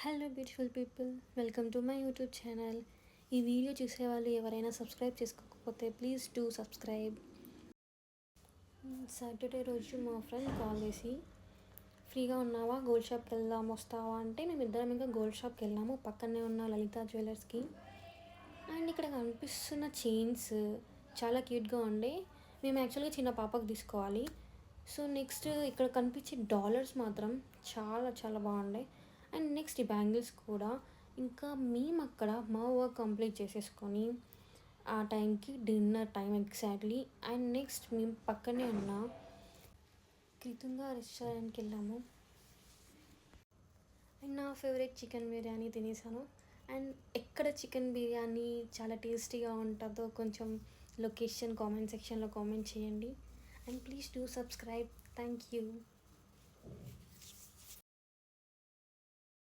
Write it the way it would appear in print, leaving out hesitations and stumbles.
Hello beautiful people, welcome to my YouTube channel. ఈ video చూసేవాళ్ళు ఎవరైనా సబ్స్క్రైబ్ చేసుకోకపోతే ప్లీజ్ డూ సబ్స్క్రైబ్. సాటర్డే రోజు మా ఫ్రెండ్ కాల్ చేసి ఫ్రీగా ఉన్నావా, గోల్డ్ షాప్కి వెళ్దాం వస్తావా అంటే మేమిద్దరం ఇంకా గోల్డ్ షాప్కి వెళ్ళాము, పక్కనే ఉన్న లలిత జ్యువెలర్స్కి. అండ్ ఇక్కడ కనిపిస్తున్న చైన్స్ చాలా క్యూట్గా ఉండే. మేము యాక్చువల్గా చిన్న పాపకు తీసుకోవాలి. సో నెక్స్ట్ ఇక్కడ కనిపించే డాలర్స్ మాత్రం చాలా చాలా బాగుండే. అండ్ నెక్స్ట్ ఈ బ్యాంగిల్స్ కూడా. ఇంకా మేము అక్కడ మా వర్క్ కంప్లీట్ చేసేసుకొని ఆ టైంకి dinner time exactly. And next మేము పక్కనే ఉన్న కృతుంగా రెస్టారెంట్కి వెళ్ళాము. అండ్ నా ఫేవరెట్ చికెన్ బిర్యానీ తినేసాను. అండ్ ఎక్కడ చికెన్ బిర్యానీ చాలా టేస్టీగా ఉంటుందో కొంచెం లొకేషన్ కామెంట్ సెక్షన్లో కామెంట్ చేయండి. And please do subscribe. Thank you.